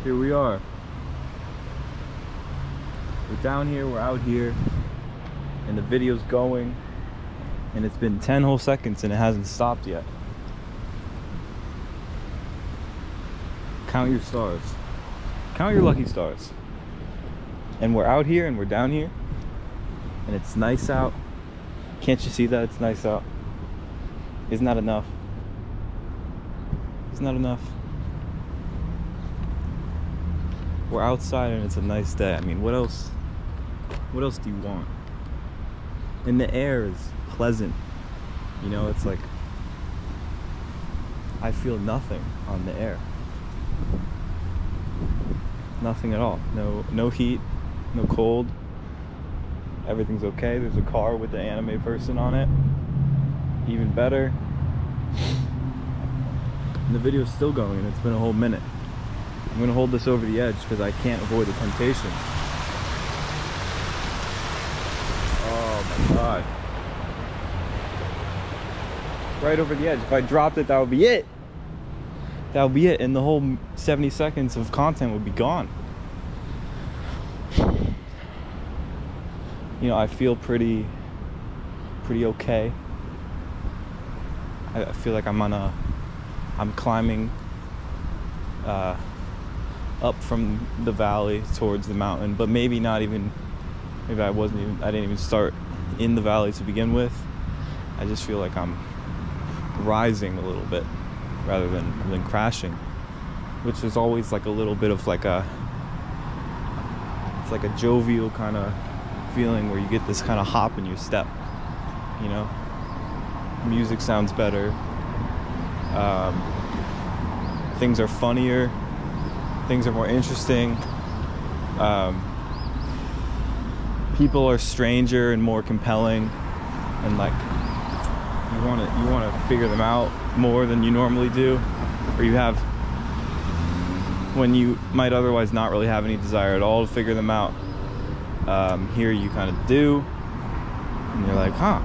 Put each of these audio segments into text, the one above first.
Here we are. We're down here, we're out here, and the video's going, and it's been 10 whole seconds and it hasn't stopped yet. Count your stars. Count your lucky stars. And we're out here and we're down here, and it's nice out. Can't you see that it's nice out? Isn't that enough? Isn't that enough? We're outside and it's a nice day. I mean, what else do you want? And the air is pleasant. You know, it's like I feel nothing on the air. Nothing at all. No heat, no cold. Everything's okay. There's a car with the anime person on it. Even better. And the video's still going and it's been a whole minute. I'm gonna hold this over the edge because I can't avoid the temptation. Oh my god. Right over the edge. If I dropped it, that would be it. That would be it, and the whole 70 seconds of content would be gone. You know, I feel pretty okay. I feel like I'm climbing up from the valley towards the mountain, but maybe I didn't even start in the valley to begin with. I just feel like I'm rising a little bit rather than crashing, which is always like a little bit of like it's like a jovial kind of feeling where you get this kind of hop in your step, you know. Music sounds better, things are funnier, things are more interesting, people are stranger and more compelling, and like you want to figure them out more than you normally do, or you have when you might otherwise not really have any desire at all to figure them out. Here you kind of do, and you're like, huh,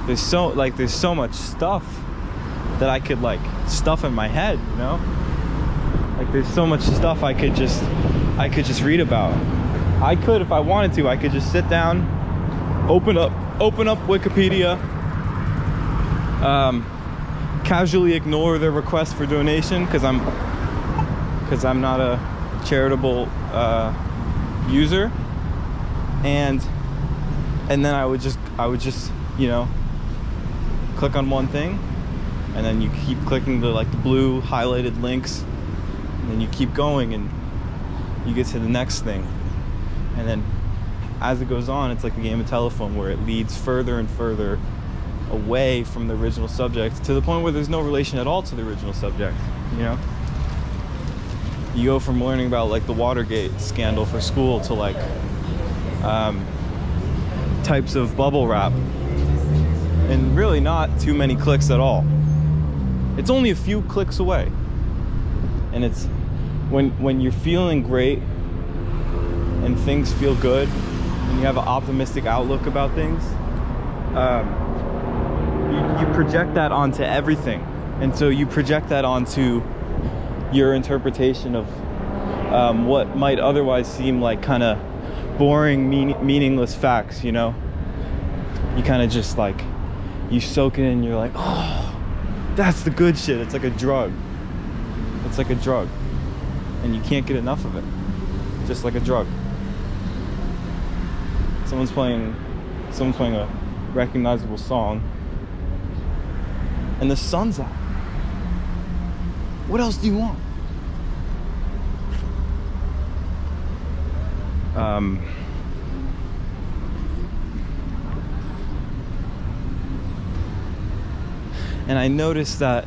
there's so much stuff that I could like stuff in my head, you know. Like there's so much stuff I could just read about. I could, if I wanted to, I could just sit down, open up Wikipedia, casually ignore their request for donation because I'm not a charitable user, and then I would just you know, click on one thing, and then you keep clicking the blue highlighted links, and then you keep going and you get to the next thing, and then as it goes on, it's like a game of telephone where it leads further and further away from the original subject to the point where there's no relation at all to the original subject, you know. You go from learning about like the Watergate scandal for school to like types of bubble wrap, and really not too many clicks at all. It's only a few clicks away, and it's when you're feeling great and things feel good and you have an optimistic outlook about things, you project that onto everything, and so you project that onto your interpretation of what might otherwise seem like kind of boring, meaningless facts, you know. You kind of just like, you soak it in and you're like, oh, that's the good shit. It's like a drug. It's like a drug, and you can't get enough of it. Just like a drug. Someone's playing a recognizable song and the sun's out. What else do you want? And I noticed that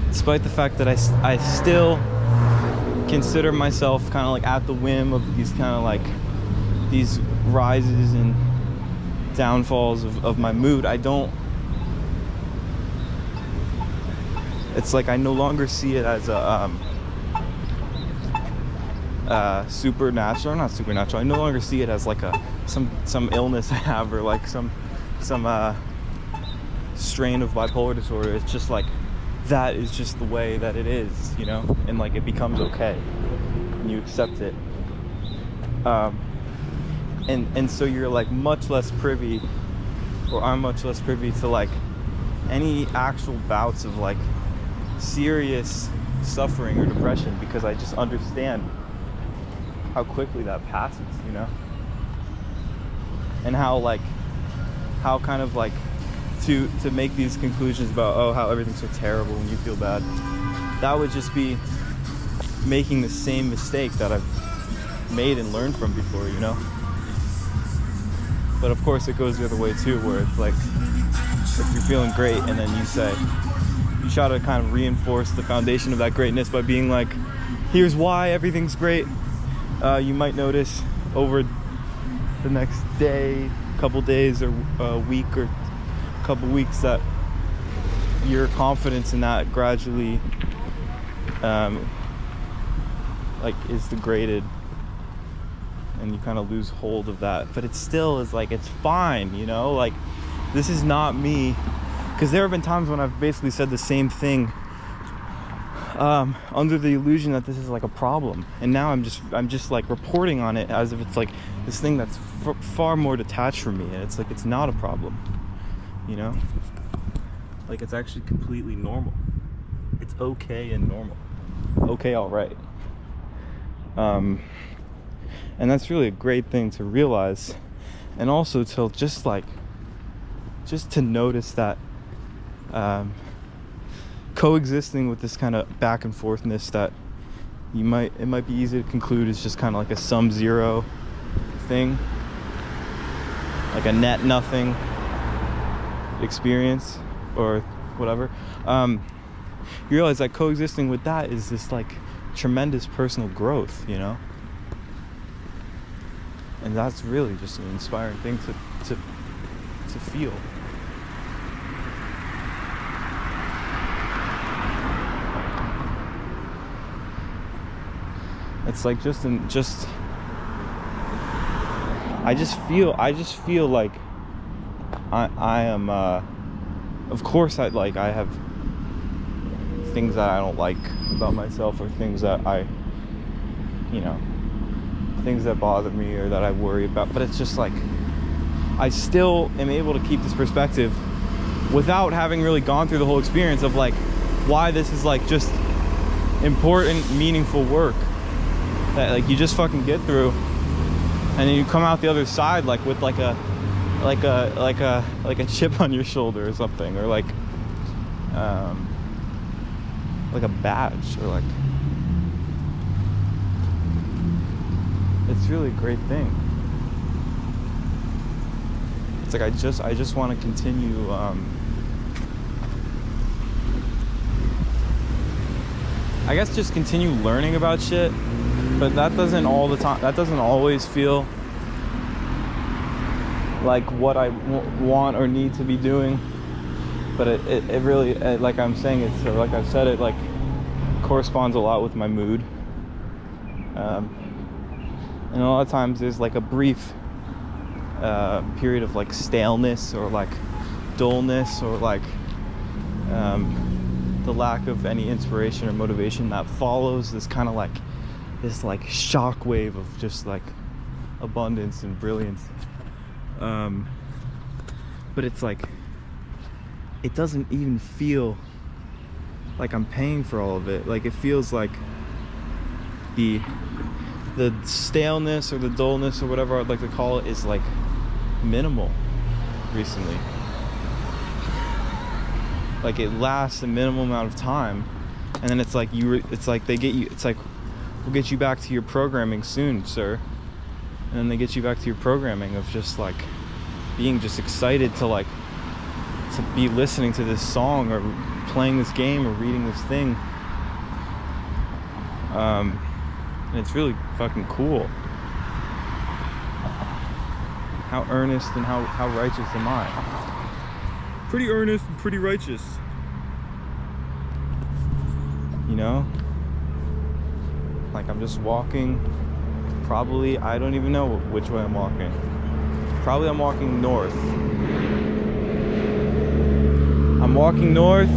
despite the fact that I still consider myself kind of like at the whim of these kind of like these rises and downfalls of my mood, it's like I no longer see it as a supernatural, not supernatural. I no longer see it as like some illness I have, or like some strain of bipolar disorder. It's just like that is just the way that it is, you know, and like it becomes okay and you accept it. And so you're like much less privy, or I'm much less privy to like any actual bouts of like serious suffering or depression, because I just understand how quickly that passes, you know, and how kind of like to make these conclusions about, oh, how everything's so terrible when you feel bad, that would just be making the same mistake that I've made and learned from before, you know. But of course it goes the other way too, where it's like if you're feeling great and then you try to kind of reinforce the foundation of that greatness by being like, here's why everything's great. You might notice over the next day, couple days, or a week or couple weeks that your confidence in that gradually like is degraded, and you kind of lose hold of that. But it still is like, it's fine, you know, like this is not me, because there have been times when I've basically said the same thing under the illusion that this is like a problem, and now I'm just like reporting on it as if it's like this thing that's far more detached from me, and it's like, it's not a problem, you know, like it's actually completely normal. It's okay and normal. Okay, all right. And that's really a great thing to realize, and also to just to notice that coexisting with this kind of back and forthness that it might be easy to conclude is just kind of like a sum zero thing, like a net nothing experience or whatever. You realize that coexisting with that is this like tremendous personal growth, you know, and that's really just an inspiring thing to feel. It's like I just feel like I am of course I have things that I don't like about myself, or things that things that bother me or that I worry about, but it's just like I still am able to keep this perspective without having really gone through the whole experience of like why this is like just important, meaningful work that like you just fucking get through, and then you come out the other side like with like a chip on your shoulder or something, or like a badge, or like, it's really a great thing. It's like I just want to continue I guess just continue learning about shit, but that doesn't always feel like what I want or need to be doing. But it really, like I'm saying, it's like I've said, it like corresponds a lot with my mood. And a lot of times there's like a brief period of like staleness or like dullness, or like the lack of any inspiration or motivation that follows this kind of like this like shock wave of just like abundance and brilliance. But it's like, it doesn't even feel like I'm paying for all of it. Like it feels like the staleness or the dullness or whatever I'd like to call it is like minimal recently. Like it lasts a minimal amount of time, and then it's like it's like, we'll get you back to your programming soon, sir. And then they get you back to your programming of just like being just excited to be listening to this song or playing this game or reading this thing. And it's really fucking cool. How earnest and how righteous am I? Pretty earnest and pretty righteous. You know? Like I'm just walking, probably, I don't even know which way I'm walking. Probably I'm walking north. I'm walking north,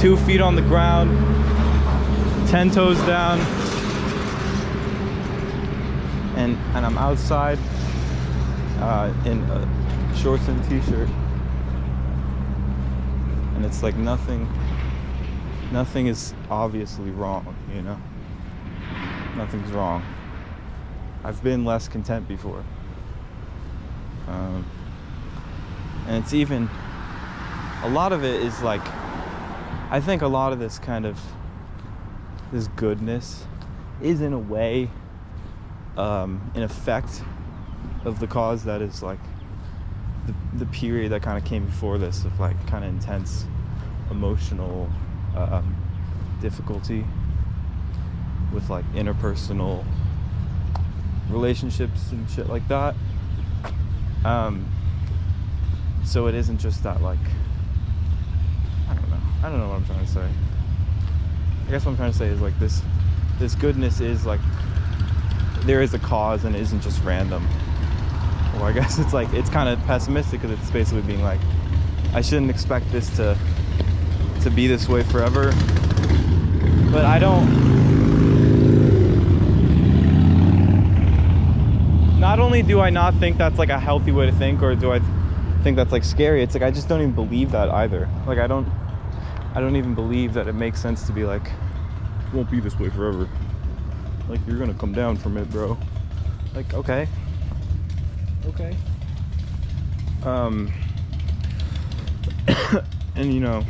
2 feet on the ground, 10 toes down, and I'm outside in shorts and t-shirt, and it's like nothing is obviously wrong, you know? Nothing's wrong. I've been less content before. And it's even, a lot of it is like, I think a lot of this kind of, this goodness is in a way an effect of the cause that is like the period that kind of came before this, of like kind of intense emotional difficulty with like interpersonal relationships and shit like that. So it isn't just that, like, I don't know what I'm trying to say. I guess what I'm trying to say is like this goodness is like, there is a cause and it isn't just random. Or I guess it's like, it's kind of pessimistic because it's basically being like, I shouldn't expect this to be this way forever. But I don't, not only do I not think that's like a healthy way to think, or do I think that's like scary, it's like I just don't even believe that either. Like I don't even believe that it makes sense to be like, it won't be this way forever. Like, you're gonna come down from it, bro. Like, okay. And you know,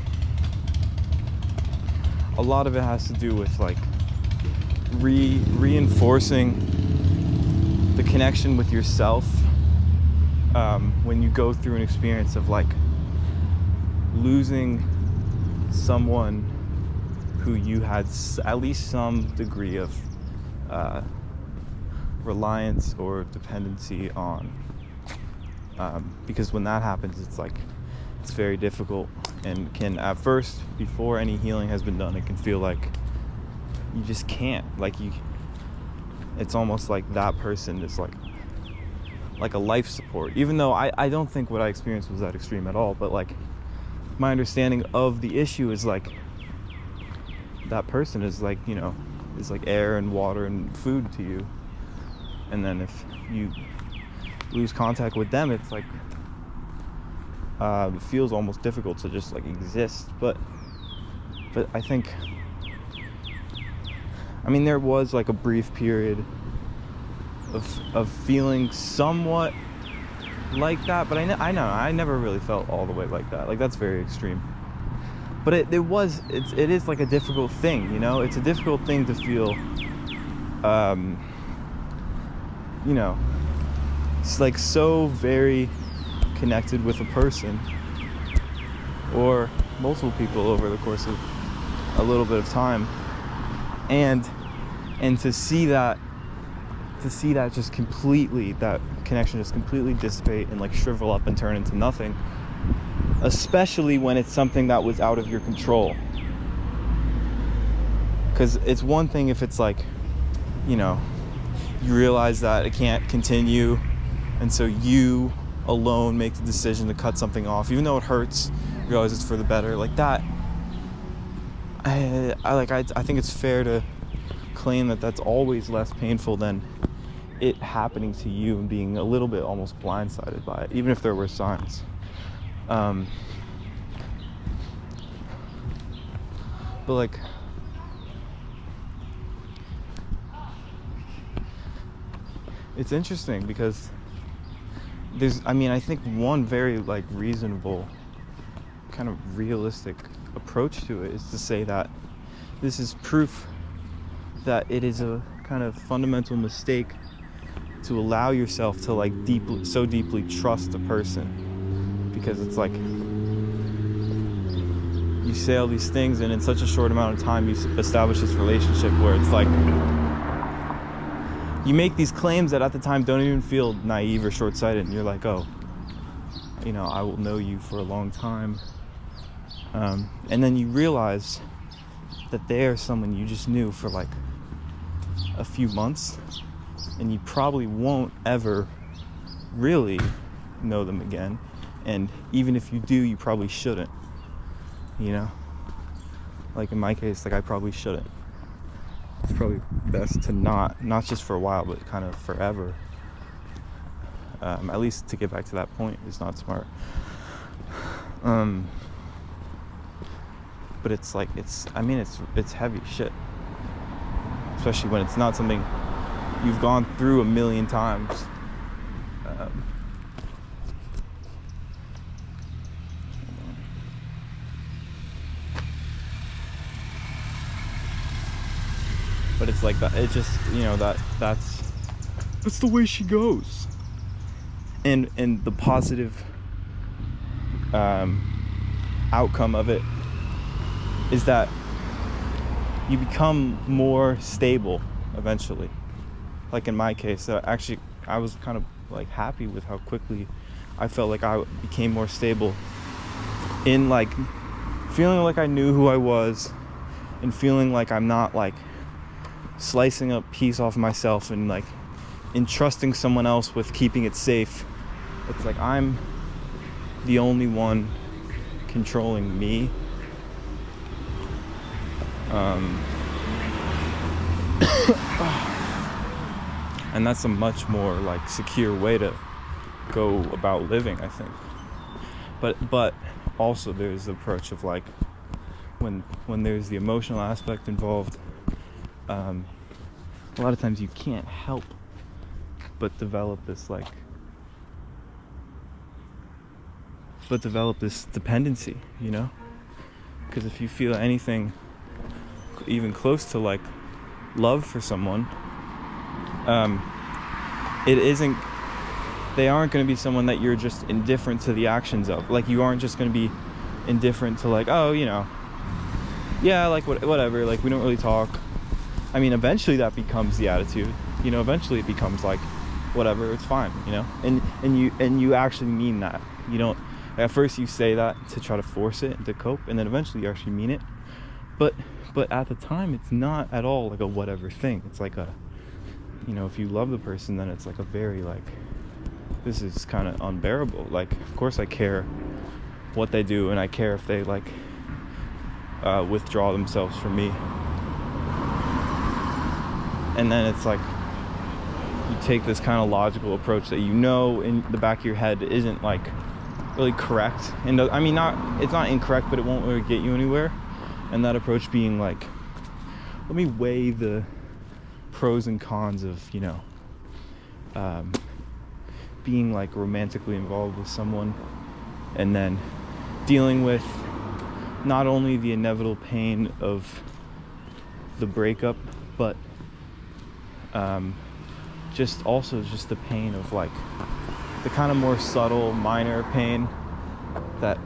a lot of it has to do with like reinforcing the connection with yourself when you go through an experience of like losing someone who you had at least some degree of reliance or dependency on, because when that happens, it's like, it's very difficult, and can, at first, before any healing has been done, it can feel like you just can't, like it's almost like that person is like a life support, even though I don't think what I experienced was that extreme at all, but like my understanding of the issue is like that person is like, you know, is like air and water and food to you, and then if you lose contact with them, it's like it feels almost difficult to just like exist. But I think, I mean, there was like a brief period of feeling somewhat like that, but I never really felt all the way like that. Like, that's very extreme. But it is like a difficult thing, you know? It's a difficult thing to feel, you know, it's like so very connected with a person or multiple people over the course of a little bit of time, and to see that just completely, that connection just completely dissipate and like shrivel up and turn into nothing, especially when it's something that was out of your control. Because it's one thing if it's like, you know, you realize that it can't continue, and so you alone make the decision to cut something off, even though it hurts, you realize it's for the better, like that. I think it's fair to claim that that's always less painful than it happening to you and being a little bit almost blindsided by it, even if there were signs. But like, it's interesting because I think one very like reasonable, kind of realistic approach to it is to say that this is proof that it is a kind of fundamental mistake to allow yourself to like so deeply trust a person, because it's like you say all these things and in such a short amount of time you establish this relationship where it's like you make these claims that at the time don't even feel naive or short-sighted, and you're like, oh, you know, I will know you for a long time, and then you realize that they're someone you just knew for like a few months, and you probably won't ever really know them again, and even if you do, you probably shouldn't, you know? Like in my case, like I probably shouldn't. It's probably best to not just for a while, but kind of forever. At least to get back to that point is not smart. But it's like, it's heavy shit. Especially when it's not something you've gone through a million times. But it's like that, it just, you know, that's the way she goes. And the positive outcome of it is that you become more stable eventually. Like in my case, actually I was kind of like happy with how quickly I felt like I became more stable in like feeling like I knew who I was and feeling like I'm not like slicing a piece off myself and like entrusting someone else with keeping it safe. It's like I'm the only one controlling me. And that's a much more like secure way to go about living, I think. But also there's the approach of like when there's the emotional aspect involved, a lot of times you can't help but develop this dependency, you know? Because if you feel anything even close to like love for someone, they aren't going to be someone that you're just indifferent to the actions of. Like you aren't just going to be indifferent to like, oh, you know, yeah, like whatever, like we don't really talk. I mean, eventually that becomes the attitude, you know, eventually it becomes like, whatever, it's fine, you know, and you actually mean that. You don't, at first you say that to try to force it and to cope, and then eventually you actually mean it. But at the time, it's not at all like a whatever thing. It's like a, you know, if you love the person, then it's like a very like, this is kind of unbearable. Like, of course I care what they do, and I care if they like withdraw themselves from me. And then it's like you take this kind of logical approach that you know in the back of your head isn't like really correct. And I mean, it's not incorrect, but it won't really get you anywhere. And that approach being like, let me weigh the pros and cons of, you know, being like romantically involved with someone, and then dealing with not only the inevitable pain of the breakup, but just the pain of like the kind of more subtle, minor pain that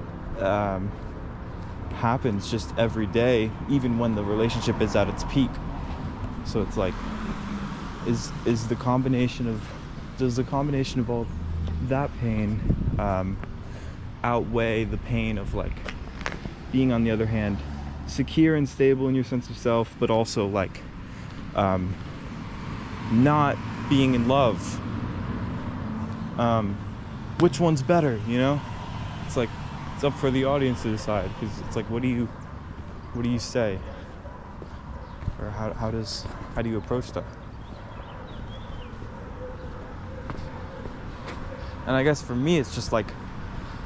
happens just every day, even when the relationship is at its peak. So it's like, does the combination of all that pain outweigh the pain of like being, on the other hand, secure and stable in your sense of self, but also like not being in love? Which one's better, you know? It's like, it's up for the audience to decide, because it's like, what do you say, or how do you approach that? And I guess for me, it's just like,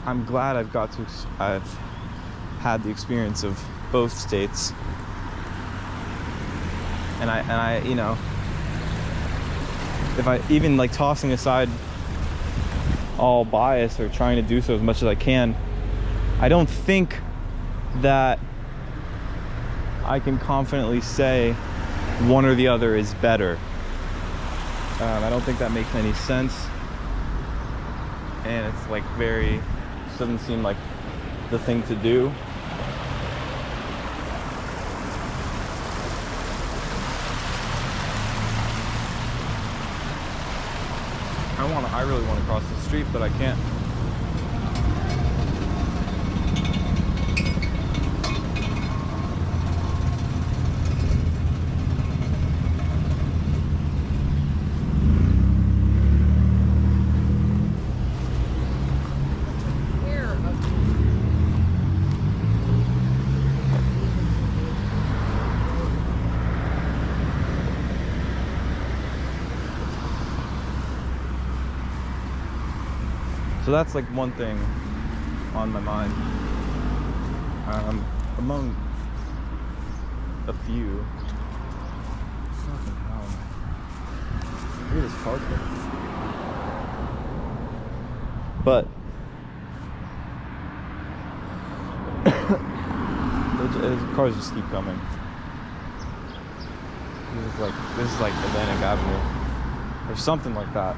I'm glad I've had the experience of both states, and I you know, if I even like tossing aside all bias or trying to do so as much as I can, I don't think that I can confidently say one or the other is better. I don't think that makes any sense, and it's like doesn't seem like the thing to do. I really want to cross the street, but I can't. So that's like one thing on my mind, among a few. Fucking hell. Look at this car crash. But the cars just keep coming. This is like Atlantic Avenue or something like that.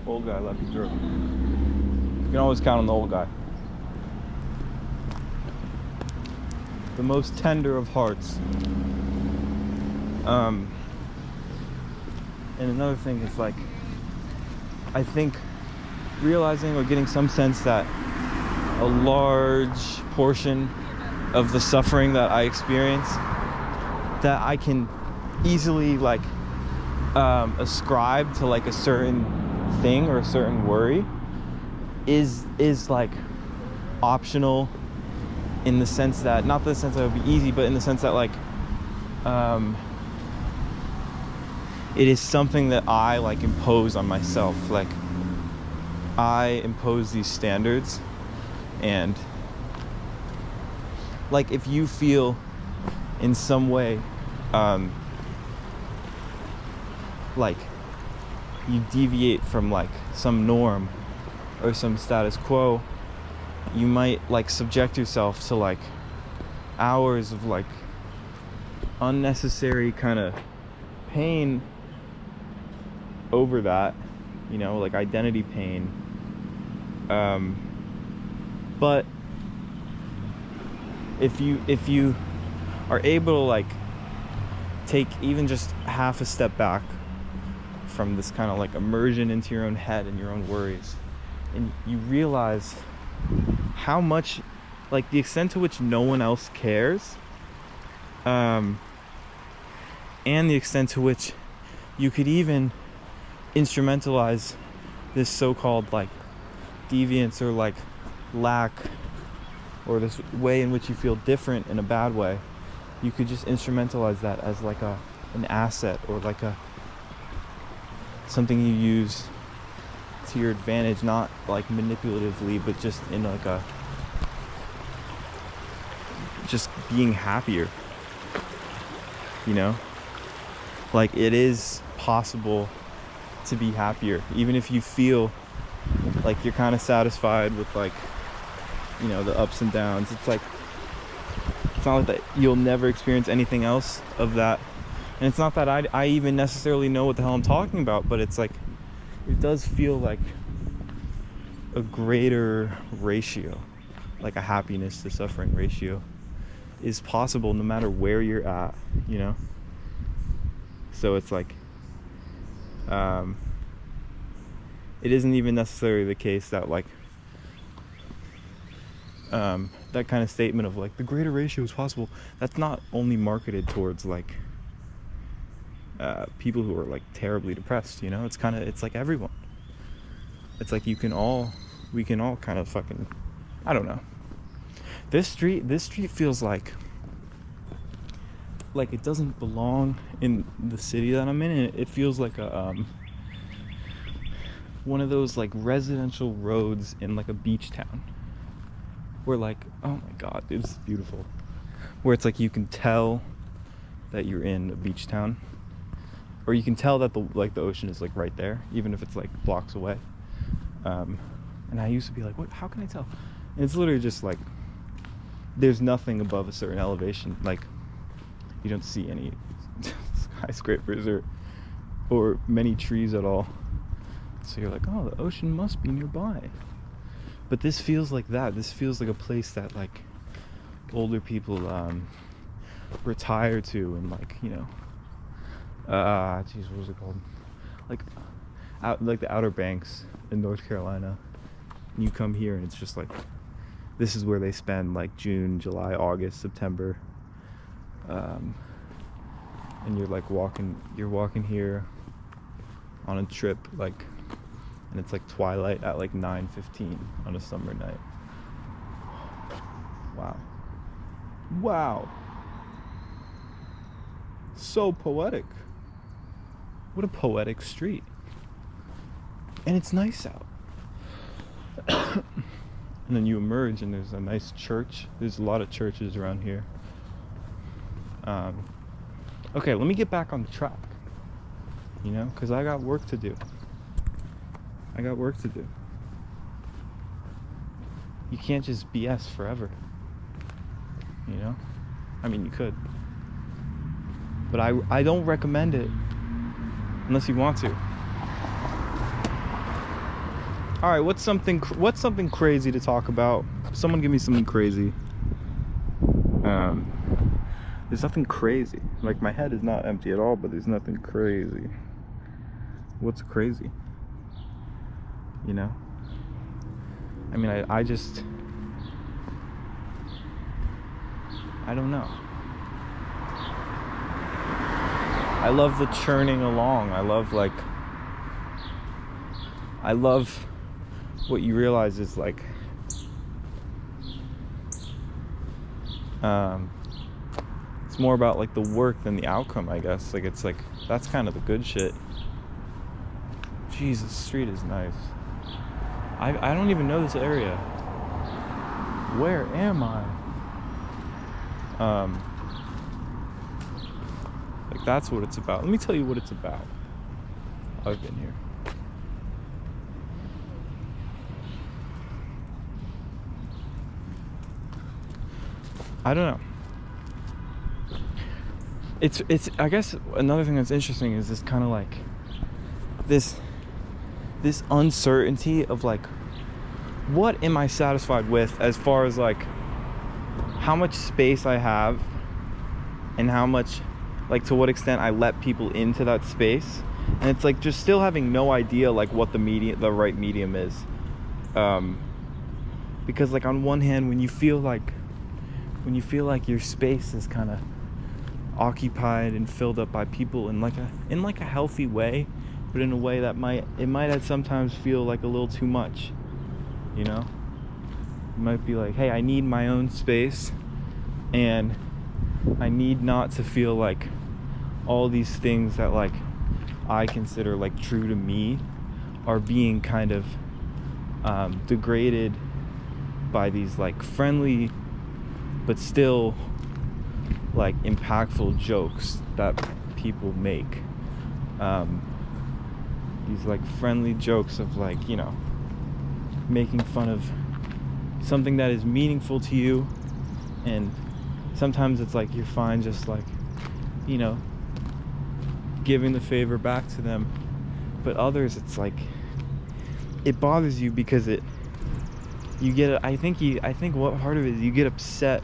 Old guy left you through. You can always count on the old guy. The most tender of hearts. And another thing is like, I think realizing or getting some sense that a large portion of the suffering that I experience, that I can easily like ascribe to like a certain thing or a certain worry, is like optional, in the sense that, not the sense that it would be easy, but in the sense that like it is something that I like impose on myself. Like I impose these standards, and like if you feel in some way like you deviate from like some norm or some status quo, you might like subject yourself to like hours of like unnecessary kind of pain over that, you know, like identity pain. But if you are able to like take even just half a step back from this kind of like immersion into your own head and your own worries, and you realize how much, like the extent to which no one else cares, and the extent to which you could even instrumentalize this so-called like deviance or like lack, or this way in which you feel different in a bad way, you could just instrumentalize that as like an asset, or like something you use to your advantage, not like manipulatively, but just in like just being happier, you know? Like it is possible to be happier, even if you feel like you're kind of satisfied with like, you know, the ups and downs. It's like, it's not like that you'll never experience anything else of that. And it's not that I even necessarily know what the hell I'm talking about, but it's like, it does feel like a greater ratio, like a happiness to suffering ratio is possible no matter where you're at, you know? So it's like, it isn't even necessarily the case that like that kind of statement of like the greater ratio is possible, that's not only marketed towards like people who are like terribly depressed, you know? It's like everyone. It's like we can all kind of fucking, I don't know. This street feels like it doesn't belong in the city that I'm in, and it feels like a one of those like residential roads in like a beach town, where like, oh my god, it's beautiful, where it's like you can tell that you're in a beach town, or you can tell that the ocean is like right there, even if it's like blocks away. And I used to be like, what, how can I tell? And it's literally just like there's nothing above a certain elevation, like you don't see any skyscrapers or many trees at all, so you're like, oh, the ocean must be nearby. But this feels like that. This feels like a place that like older people retire to, and like, you know, geez, what was it called, like the Outer Banks in North Carolina. And you come here and it's just like, this is where they spend like June, July, August, September, and you're walking here on a trip, like, and it's like twilight at like 9:15 on a summer night. Wow. Wow. So poetic. What a poetic street. And it's nice out. And then you emerge and there's a nice church. There's a lot of churches around here. Okay, let me get back on the track. You know, because I got work to do. You can't just BS forever. You know? I mean, you could. But I don't recommend it unless you want to. All right, what's something crazy to talk about? Someone give me something crazy. There's nothing crazy. Like, my head is not empty at all, but there's nothing crazy. What's crazy? You know? I mean, I don't know. I love the churning along. I love what you realize is like, it's more about like the work than the outcome, I guess. Like, it's like, that's kind of the good shit. Jesus, street is nice. I don't even know this area. Where am I? Like, that's what it's about. Let me tell you what it's about. I've been here. I don't know. It's I guess another thing that's interesting is this kind of like this uncertainty of like, what am I satisfied with as far as like how much space I have and how much, like, to what extent I let people into that space. And it's like just still having no idea like what the right medium is, because like on one hand, when you feel like your space is kind of occupied and filled up by people in like a healthy way, but in a way that might sometimes feel like a little too much, you know? You might be like, hey, I need my own space, and I need not to feel like all these things that like I consider like true to me are being kind of degraded by these like friendly but still like impactful jokes that people make. These like friendly jokes of like, you know, making fun of something that is meaningful to you, and sometimes it's like you're fine just like, you know, giving the favor back to them, but others it's like it bothers you because I think what part of it is you get upset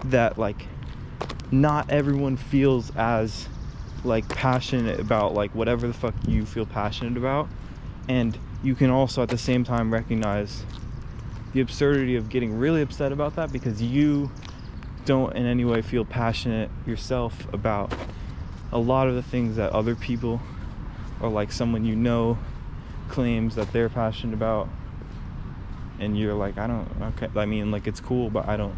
that like not everyone feels as like passionate about like whatever the fuck you feel passionate about, and you can also at the same time recognize the absurdity of getting really upset about that because you don't in any way feel passionate yourself about a lot of the things that other people or like someone you know claims that they're passionate about, and you're like, okay, I mean, like, it's cool, but I don't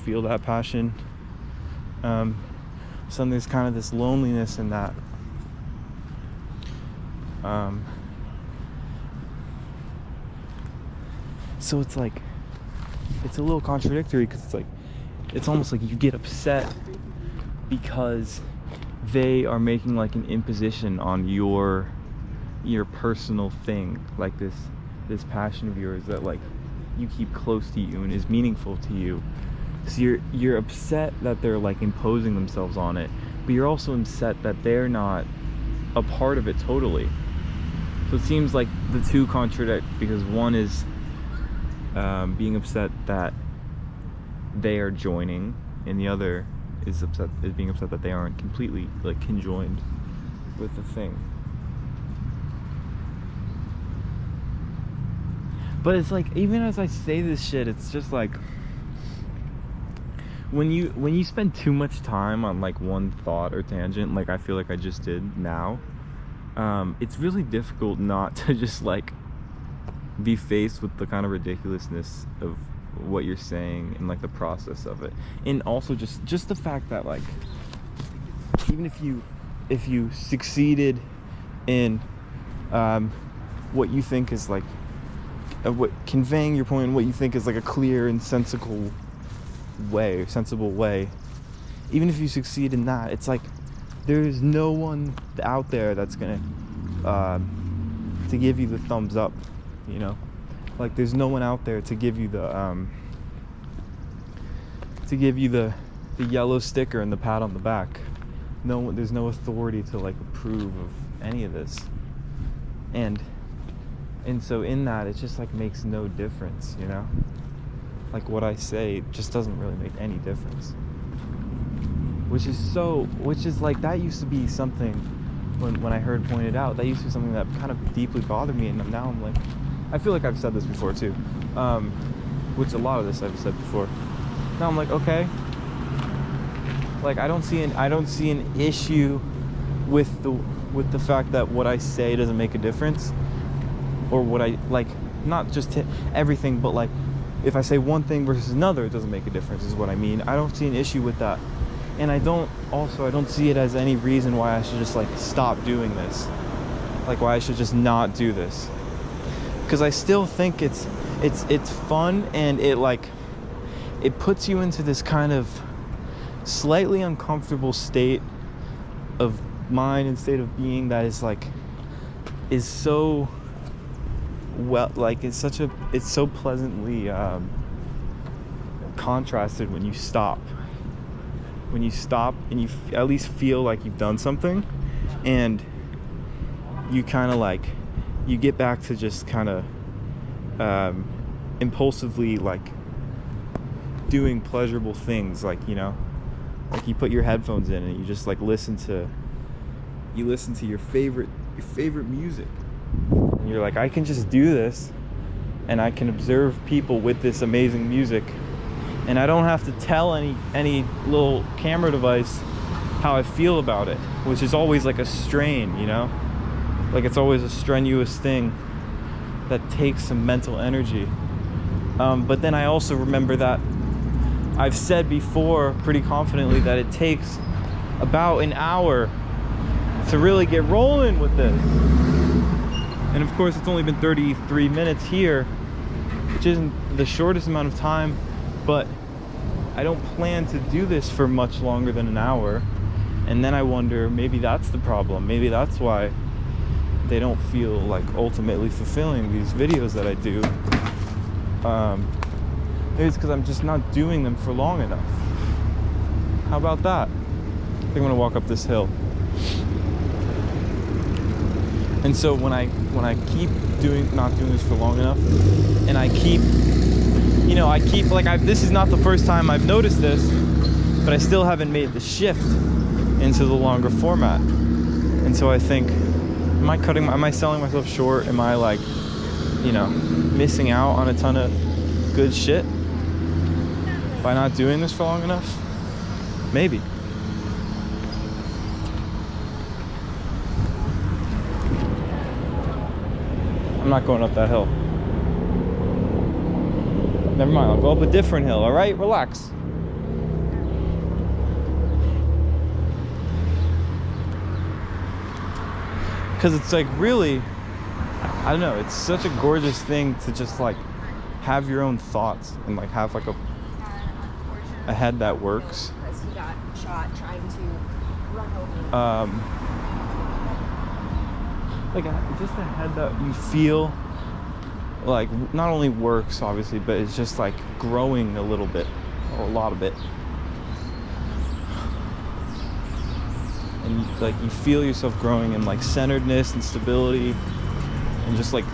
feel that passion. So there's kind of this loneliness in that. So it's like, it's a little contradictory because it's like, it's almost like you get upset because they are making like an imposition on your personal thing, like this passion of yours that like you keep close to you and is meaningful to you. So you're upset that they're like imposing themselves on it, but you're also upset that they're not a part of it totally. So it seems like the two contradict, because one is being upset that they are joining, and the other is being upset that they aren't completely like conjoined with the thing. But it's like, even as I say this shit, it's just like when you spend too much time on like one thought or tangent, like I feel like I just did now, it's really difficult not to just like be faced with the kind of ridiculousness of what you're saying and like the process of it, and also just the fact that like even if you succeeded in what you think is like what conveying your point, what you think is like a clear and sensible way, even if you succeed in that, it's like there's no one out there that's gonna to give you the thumbs up, you know? Like there's no one out there to give you the yellow sticker and the pat on the back. There's no authority to like approve of any of this, and so in that it just like makes no difference, you know? Like what I say just doesn't really make any difference, which is like, that used to be something when I heard pointed out, that used to be something that kind of deeply bothered me, and now I'm like, I feel like I've said this before too, which a lot of this I've said before. Now I'm like, okay, like I don't see an issue with the fact that what I say doesn't make a difference, or what I like, not just everything, but like if I say one thing versus another, it doesn't make a difference is what I mean. I don't see an issue with that, and I don't see it as any reason why I should just like stop doing this, like why I should just not do this, because I still think it's fun, and it puts you into this kind of slightly uncomfortable state of mind and state of being that is so well, like it's so pleasantly contrasted when you stop and you at least feel like you've done something, and you kind of like, you get back to just kind of impulsively like doing pleasurable things, like, you know, like you put your headphones in and you just like listen to your favorite music, and you're like, I can just do this and I can observe people with this amazing music, and I don't have to tell any little camera device how I feel about it, which is always like a strain, you know, like it's always a strenuous thing that takes some mental energy. But then I also remember that I've said before pretty confidently that it takes about an hour to really get rolling with this. And of course it's only been 33 minutes here, which isn't the shortest amount of time, but I don't plan to do this for much longer than an hour. And then I wonder, maybe that's the problem. Maybe that's why they don't feel like ultimately fulfilling, these videos that I do. Maybe it's because I'm just not doing them for long enough. How about that? I think I'm gonna walk up this hill. And so when I keep not doing this for long enough, and I keep like, this is not the first time I've noticed this, but I still haven't made the shift into the longer format. And so I think, am I selling myself short? Am I like, you know, missing out on a ton of good shit by not doing this for long enough? Maybe. I'm not going up that hill. Never mind, I'll go up a different hill, all right? Relax. Because it's like, really, I don't know, it's such a gorgeous thing to just like have your own thoughts and like have like a head that works. Because he got shot trying to run over. Like just a head that you feel like not only works obviously, but it's just like growing a little bit, or a lot of it. And like you feel yourself growing in like centeredness and stability, and just like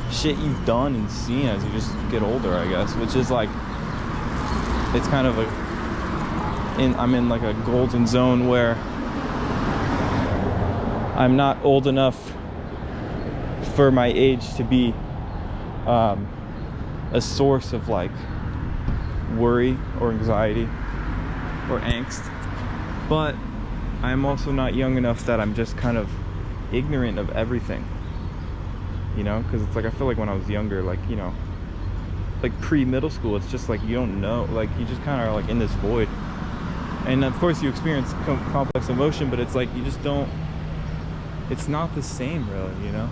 shit you've done and seen as you just get older, I guess, which is like, it's kind of I'm in like a golden zone where I'm not old enough for my age to be a source of like worry or anxiety or angst, but I'm also not young enough that I'm just kind of ignorant of everything. you know, because it's like I feel like when I was younger, like, you know, like pre-middle school, it's just like you don't know, like you just kind of are like in this void, and of course you experience complex emotion, but it's like you just don't, it's not the same really, you know.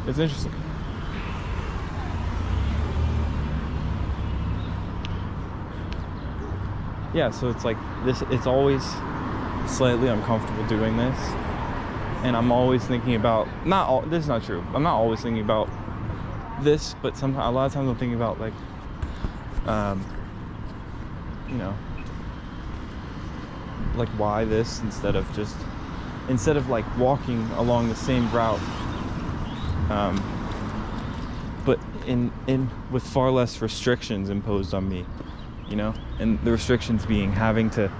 It's interesting. Yeah, so it's like this, it's always slightly uncomfortable doing this, and I'm always thinking about, not all, this is not true, I'm not always thinking about this, but sometimes, a lot of times I'm thinking about like you know, like why this instead of like walking along the same route, but in with far less restrictions imposed on me, you know, and the restrictions being having to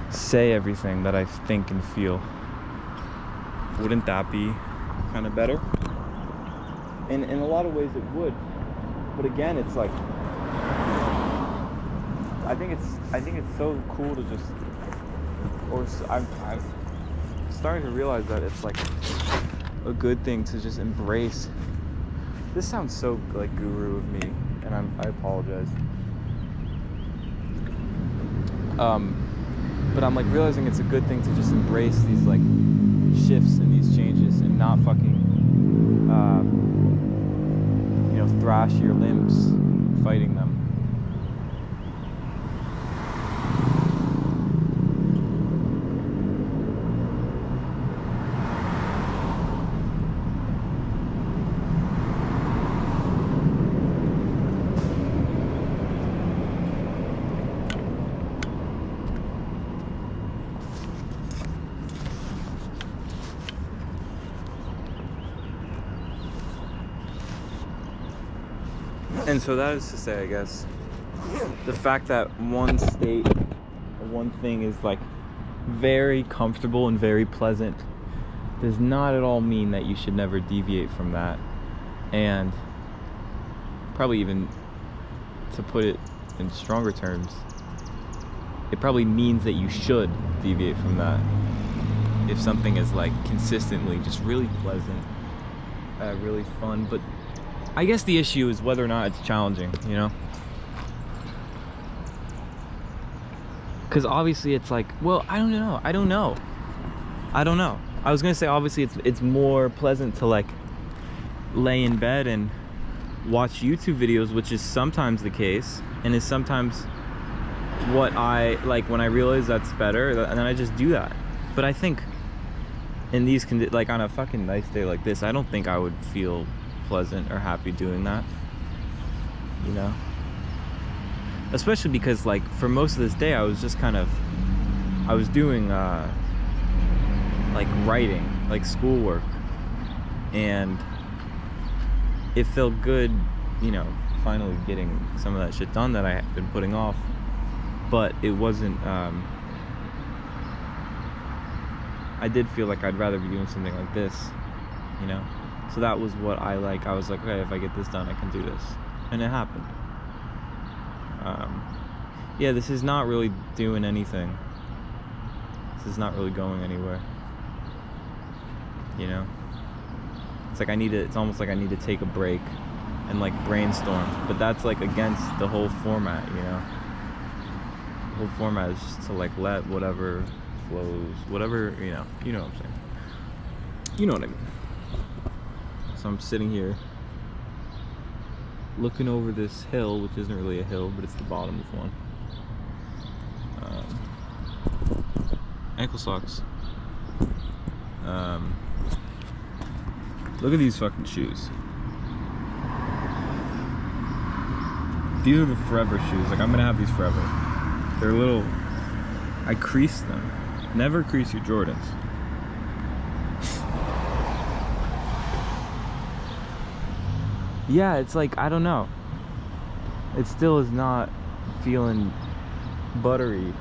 say everything that I think and feel. Wouldn't that be kind of better? And in a lot of ways it would, but again, it's like I think it's so cool to just, or I've started to realize that it's like a good thing to just embrace. This sounds so like guru of me, and I apologize. But I'm like realizing it's a good thing to just embrace these like shifts and these changes, and not fucking you know, thrash your limbs fighting them. And so that is to say, I guess, the fact that one state or one thing is like very comfortable and very pleasant does not at all mean that you should never deviate from that. And probably even, to put it in stronger terms, it probably means that you should deviate from that if something is like consistently just really pleasant, really fun. But I guess the issue is whether or not it's challenging, you know? Because obviously it's like, well, I don't know. I was gonna say obviously it's more pleasant to like lay in bed and watch YouTube videos, which is sometimes the case, and is sometimes what I like when I realize that's better, and then I just do that. But I think in these like on a fucking nice day like this, I don't think I would feel pleasant or happy doing that, you know, especially because like for most of this day I was just kind of, I was doing like writing, like schoolwork, and it felt good, you know, finally getting some of that shit done that I had been putting off. But it wasn't I did feel like I'd rather be doing something like this, you know. So that was what I was like, okay, if I get this done, I can do this. And it happened. Yeah, this is not really doing anything. This is not really going anywhere. You know? It's like it's almost like I need to take a break and like brainstorm. But that's like against the whole format, you know? The whole format is just to like let whatever flows, whatever, you know what I'm saying. You know what I mean. So I'm sitting here looking over this hill, which isn't really a hill, but it's the bottom of one. Ankle socks. Look at these fucking shoes. These are the forever shoes. Like, I'm gonna have these forever. They're little, I crease them. Never crease your Jordans. Yeah, it's like, I don't know. It still is not feeling buttery.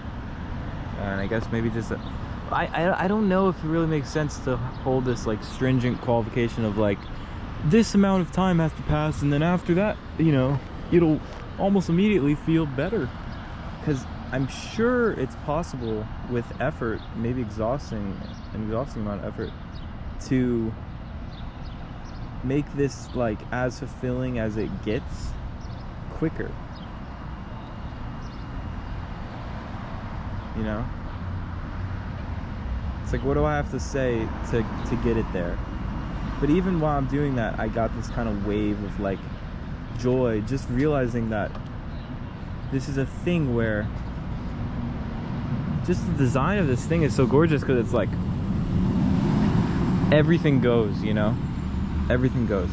And I guess maybe just, I don't know if it really makes sense to hold this like stringent qualification of like, this amount of time has to pass and then after that, you know, it'll almost immediately feel better. Because I'm sure it's possible with effort, maybe an exhausting amount of effort, to make this like as fulfilling as it gets quicker. You know? It's like, what do I have to say to get it there? But even while I'm doing that, I got this kind of wave of like joy, just realizing that this is a thing where just the design of this thing is so gorgeous, because it's like everything goes, you know? Everything goes.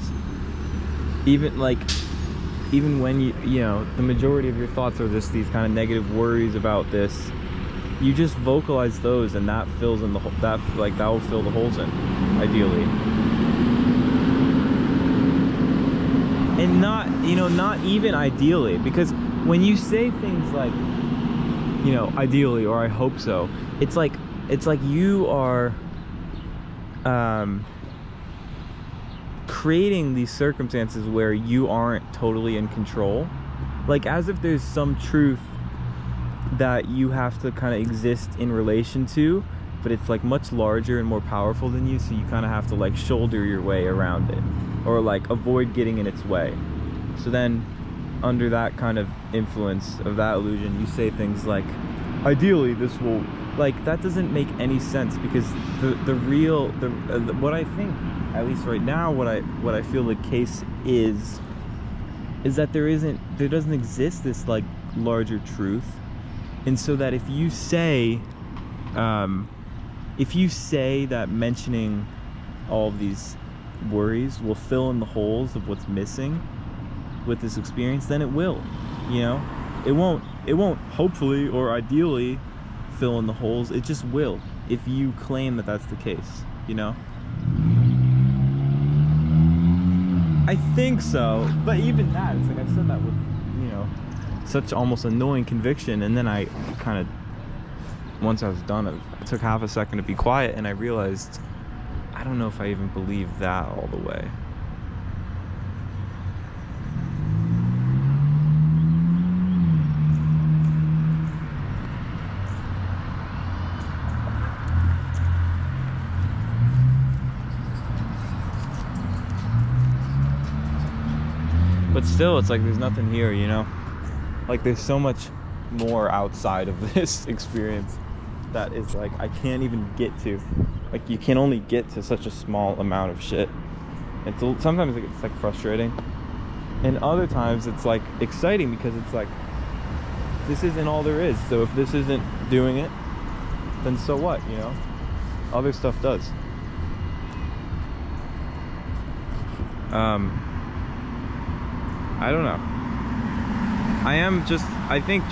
Even when you know, the majority of your thoughts are just these kind of negative worries about this, you just vocalize those, and that fills in the hole. That will fill the holes in, ideally. And not, you know, not even ideally, because when you say things like, you know, ideally, or I hope so, it's like you are creating these circumstances where you aren't totally in control, like as if there's some truth that you have to kind of exist in relation to, but it's like much larger and more powerful than you, so you kind of have to like shoulder your way around it, or like avoid getting in its way. So then under that kind of influence of that illusion, you say things like, ideally this will, like, that doesn't make any sense, because what I think, at least right now, what I feel the case is that there doesn't exist this like larger truth. And so that if you say that mentioning all of these worries will fill in the holes of what's missing with this experience, then it will, you know? It won't hopefully or ideally fill in the holes. It just will, if you claim that that's the case, you know? I think so, but even that, it's like I've said that with, you know, such almost annoying conviction, and then I kind of, once I was done, it took half a second to be quiet, and I realized I don't know if I even believe that all the way. But still, it's like there's nothing here, you know? Like there's so much more outside of this experience that is like I can't even get to. Like you can only get to such a small amount of shit. Sometimes it's like frustrating, and other times it's like exciting, because it's like this isn't all there is. So if this isn't doing it, then so what, you know? Other stuff does. I don't know. I think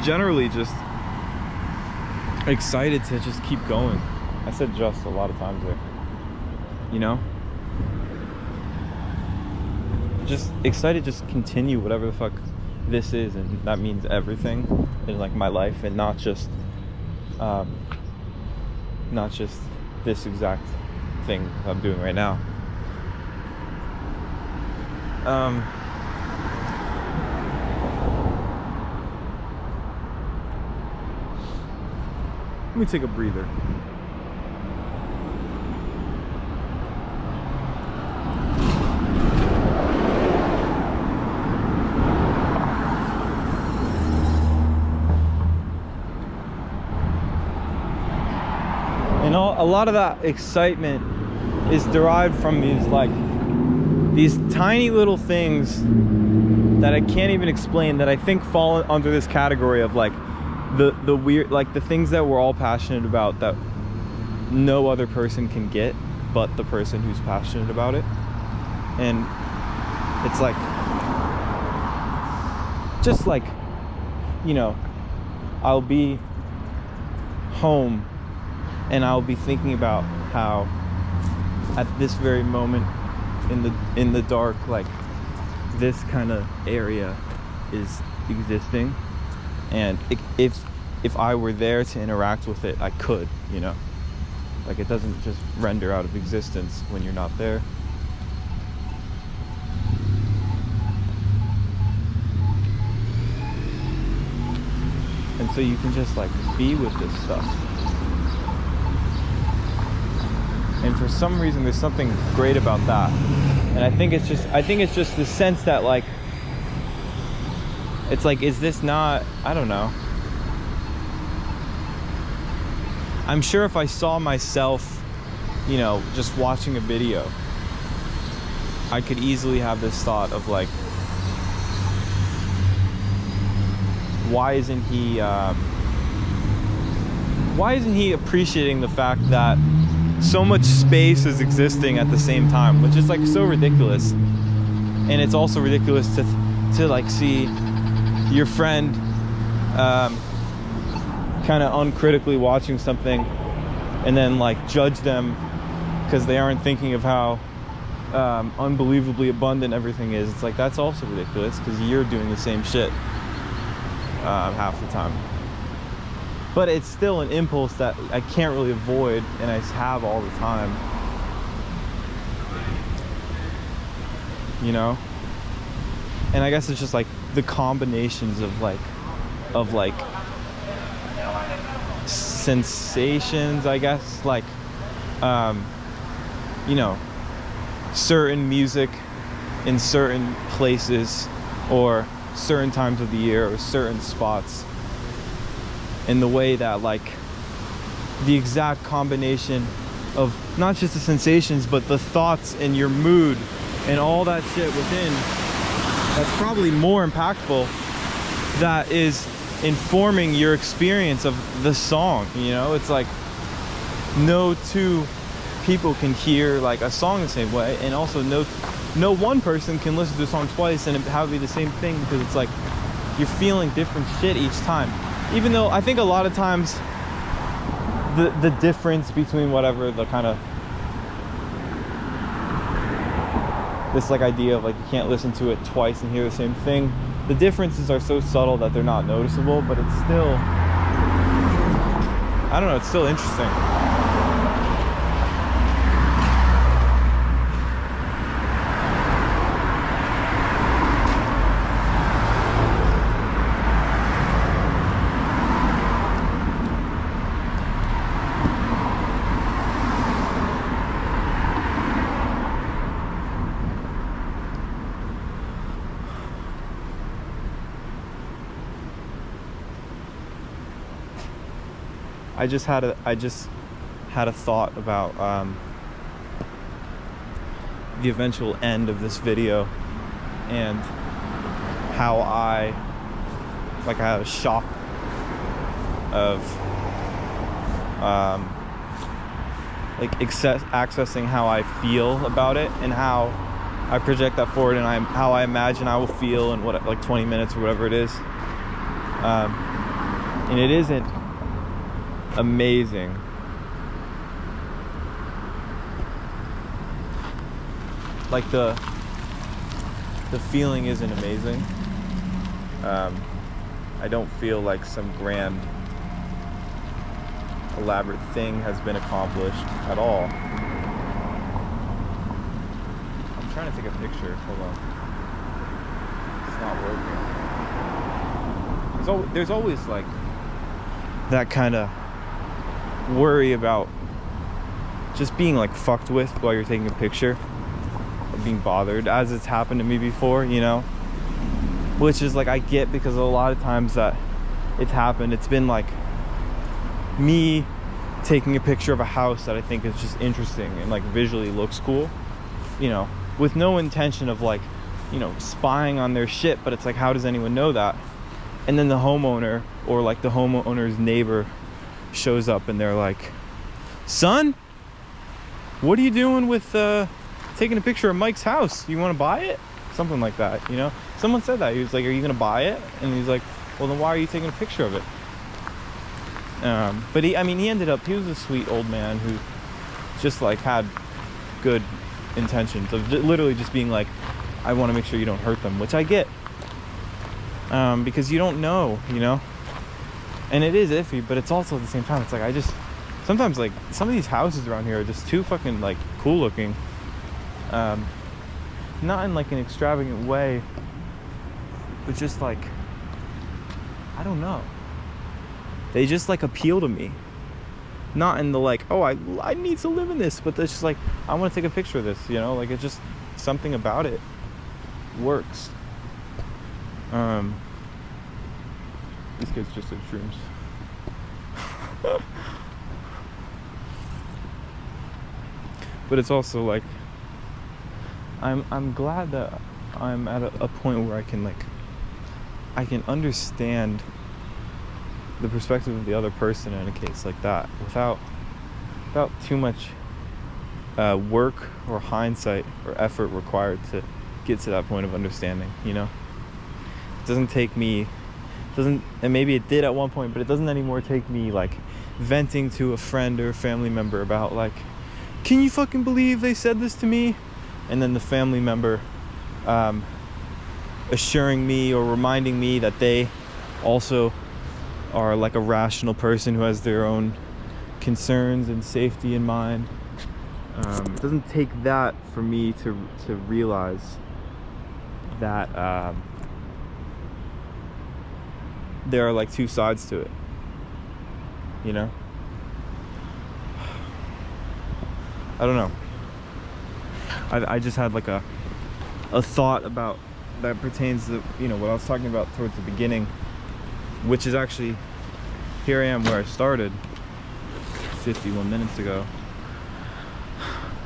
generally just excited to just keep going. I said just a lot of times there. You know? Just excited to just continue whatever the fuck this is, and that means everything in like my life, and not just this exact thing I'm doing right now. Let me take a breather. And a lot of that excitement is derived from these tiny little things that I can't even explain, that I think fall under this category of like the weird, like the things that we're all passionate about that no other person can get but the person who's passionate about it. And it's like, just like, you know, I'll be home and I'll be thinking about how at this very moment in the dark, like this kind of area is existing, and if I were there to interact with it, I could, you know, like it doesn't just render out of existence when you're not there. And so you can just like be with this stuff. And for some reason there's something great about that. And I think it's just the sense that like, it's like, is this not, I don't know. I'm sure if I saw myself, you know, just watching a video, I could easily have this thought of like, why isn't he appreciating the fact that so much space is existing at the same time, which is like so ridiculous. And it's also ridiculous to like see your friend kind of uncritically watching something and then like judge them because they aren't thinking of how unbelievably abundant everything is. It's like, that's also ridiculous because you're doing the same shit half the time. But it's still an impulse that I can't really avoid, and I have all the time, you know. And I guess it's just like the combinations of like sensations, I guess, like you know, certain music in certain places or certain times of the year or certain spots, in the way that like the exact combination of not just the sensations but the thoughts and your mood and all that shit within, that's probably more impactful, that is informing your experience of the song. You know, it's like no two people can hear like a song the same way, and also no one person can listen to a song twice and have it be the same thing, because it's like you're feeling different shit each time. Even though I think a lot of times the difference between whatever the kind of this like idea of like you can't listen to it twice and hear the same thing, the differences are so subtle that they're not noticeable, but it's still, I don't know, it's still interesting. I just had a thought about the eventual end of this video, and how I had a shock of accessing how I feel about it, and how I project that forward, and how I imagine I will feel in what, like 20 minutes or whatever it is. And it isn't amazing. Like the feeling isn't amazing. I don't feel like some grand elaborate thing has been accomplished at all. I'm trying to take a picture. Hold on. It's not working. There's always like that kind of worry about just being like fucked with while you're taking a picture, or being bothered, as it's happened to me before, you know, which is like, I get, because a lot of times that it's happened, it's been like me taking a picture of a house that I think is just interesting and like visually looks cool, you know, with no intention of like, you know, spying on their shit, but it's like, how does anyone know that? And then the homeowner, or like the homeowner's neighbor, shows up and they're like, son, what are you doing with taking a picture of Mike's house? You want to buy it? Something like that, you know. Someone said that. He was like, are you gonna buy it? And he's like, well, then why are you taking a picture of it? But he was a sweet old man who just like had good intentions of literally just being like, I want to make sure you don't hurt them, which I get, because you don't know, you know. And it is iffy, but it's also at the same time, it's like, sometimes like some of these houses around here are just too fucking like cool looking. Not in like an extravagant way, but just like, I don't know. They just like appeal to me. not in the like, oh, I need to live in this, but it's just like, I want to take a picture of this, you know, like, it's just something about it works. This kid's just at shrooms. But it's also like, I'm glad that I'm at a point where I can understand the perspective of the other person in a case like that without too much work or hindsight or effort required to get to that point of understanding, you know? It doesn't take me, and maybe it did at one point, but it doesn't anymore take me like venting to a friend or a family member about like, can you fucking believe they said this to me? And then the family member assuring me or reminding me that they also are like a rational person who has their own concerns and safety in mind. It doesn't take that for me to realize that there are like two sides to it, you know? I don't know. I just had like a thought about that pertains to, you know, what I was talking about towards the beginning, which is actually, here I am where I started 51 minutes ago,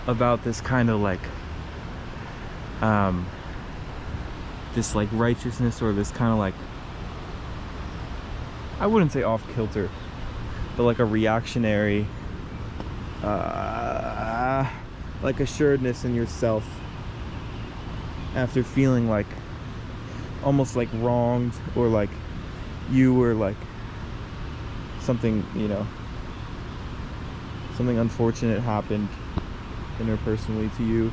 about this kind of like this like righteousness, or this kind of like, I wouldn't say off kilter, but like a reactionary like assuredness in yourself after feeling like almost like wronged, or like you were like something, you know, something unfortunate happened interpersonally to you,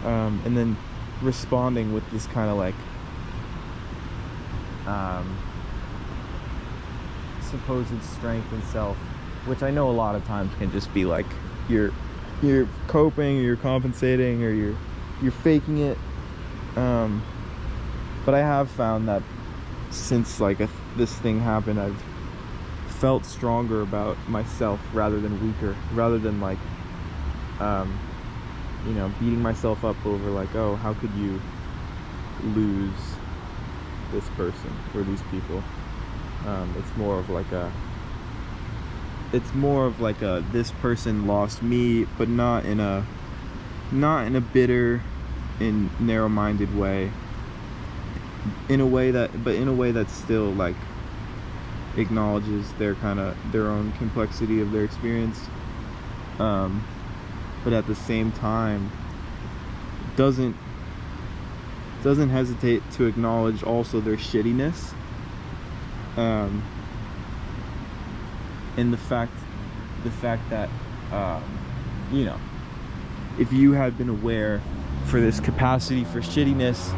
and then responding with this kind of like supposed strength and self, which I know a lot of times can just be like you're coping, or you're compensating, or you're faking it, but I have found that since like this thing happened, I've felt stronger about myself rather than weaker, rather than like you know, beating myself up over like, oh, how could you lose this person or these people. It's more of like a this person lost me, but not in a bitter and narrow-minded way, in a way that still like acknowledges their own complexity of their experience, but at the same time doesn't hesitate to acknowledge also their shittiness, and the fact that you know, if you had been aware for this capacity for shittiness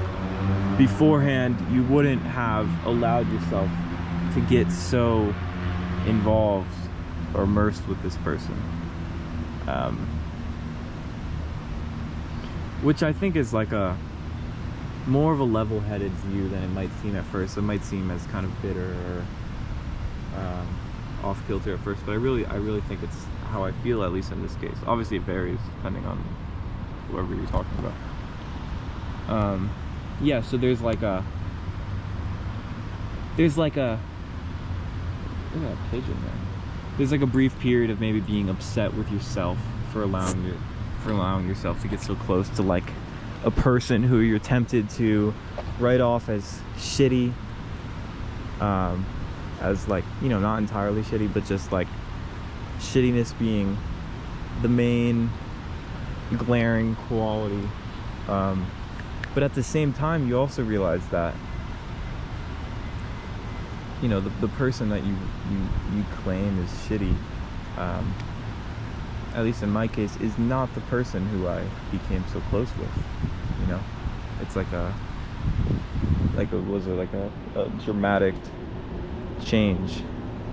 beforehand, you wouldn't have allowed yourself to get so involved or immersed with this person, which I think is like a more of a level-headed view than it might seem at first. It might seem as kind of bitter or off-kilter at first, but I really think it's how I feel, at least in this case. Obviously it varies depending on whoever you're talking about. Yeah, so there's like a look at that pigeon there. There's like a brief period of maybe being upset with yourself for allowing yourself to get so close to like a person who you're tempted to write off as shitty, as like, you know, not entirely shitty, but just like shittiness being the main glaring quality. But at the same time, you also realize that, you know, the person that you claim is shitty, at least in my case, is not the person who I became so close with. You know, it's like a dramatic change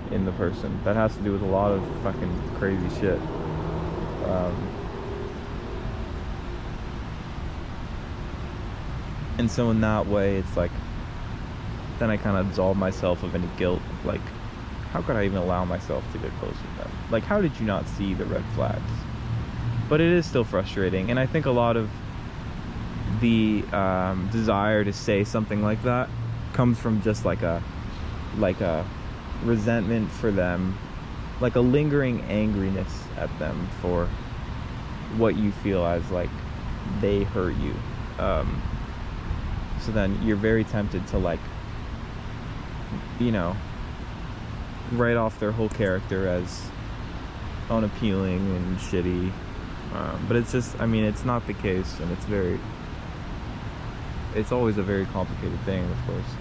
in the person that has to do with a lot of fucking crazy shit. And so in that way, it's like, then I kind of absolve myself of any guilt, like how could I even allow myself to get close with them? Like, how did you not see the red flags? But it is still frustrating, and I think a lot of the desire to say something like that comes from just like a resentment for them, like a lingering angriness at them for what you feel as like they hurt you. So then you're very tempted to, like, you know, write off their whole character as unappealing and shitty. But it's just, I mean, it's not the case, and it's always a very complicated thing, of course.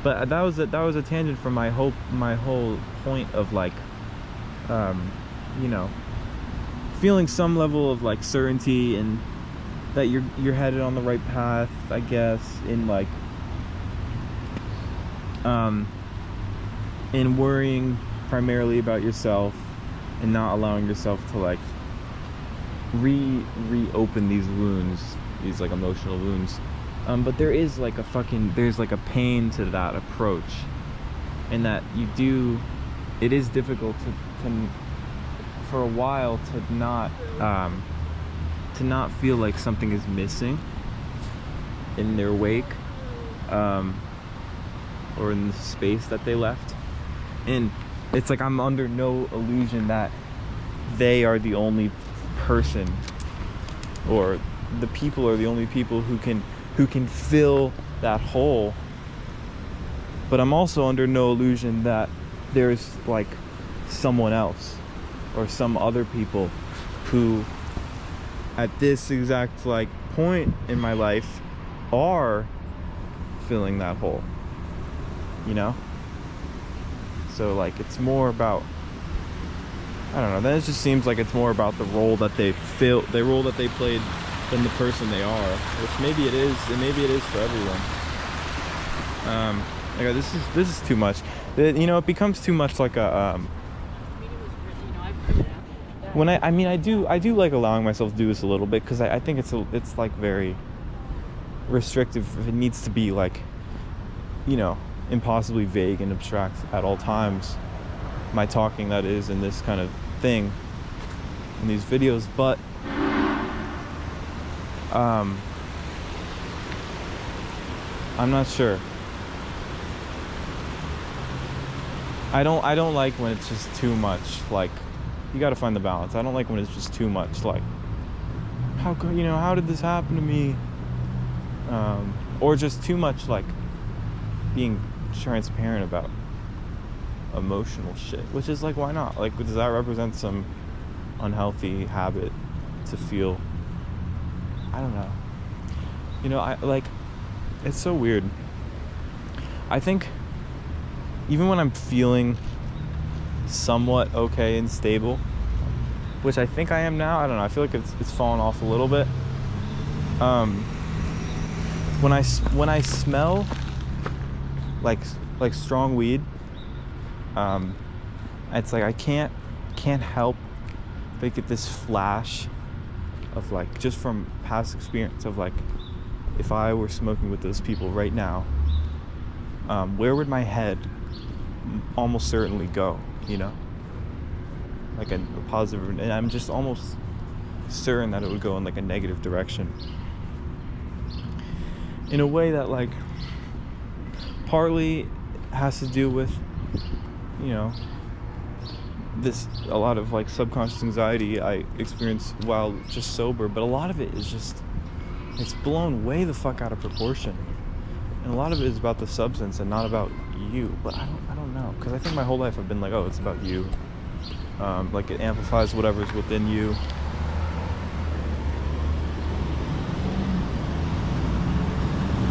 But that was a tangent from my whole point of, like, you know, feeling some level of, like, certainty and that you're headed on the right path, I guess, in, like, in worrying primarily about yourself and not allowing yourself to, like, reopen these wounds, these, like, emotional wounds. But there is, like, there's, like, a pain to that approach, and that it is difficult to for a while to not feel like something is missing in their wake, or in the space that they left. And it's like I'm under no illusion that they are the only person, or the people are the only people who can fill that hole. But I'm also under no illusion that there's, like, someone else or some other people who at this exact, like, point in my life are filling that hole, you know? So, like, it's more about, I don't know, then it just seems like it's more about the role that they played than the person they are, which maybe it is, and maybe it is for everyone. Like, this is too much. You know, it becomes too much like a when I do like allowing myself to do this a little bit, because I think it's like very restrictive. It needs to be, like, you know, impossibly vague and abstract at all times, my talking, that is, in this kind of thing, in these videos. But I'm not sure. I don't like when it's just too much. Like, you got to find the balance. I don't like when it's just too much. Like, how did this happen to me? Or just too much, like, being transparent about emotional shit, which is, like, why not? Like, does that represent some unhealthy habit to feel? I don't know. You know, it's so weird. I think even when I'm feeling somewhat okay and stable, which I think I am now, I don't know, I feel like it's fallen off a little bit. When I smell like strong weed, it's like I can't help but get this flash of, like, just from past experience of, like, if I were smoking with those people right now, where would my head almost certainly go, you know? Like a positive, and I'm just almost certain that it would go in, like, a negative direction, in a way that, like, partly has to do with, you know, a lot of, like, subconscious anxiety I experience while just sober, but a lot of it is just, it's blown way the fuck out of proportion, and a lot of it is about the substance and not about you. But I don't know, because I think my whole life I've been like, oh, it's about you. Like, it amplifies whatever's within you.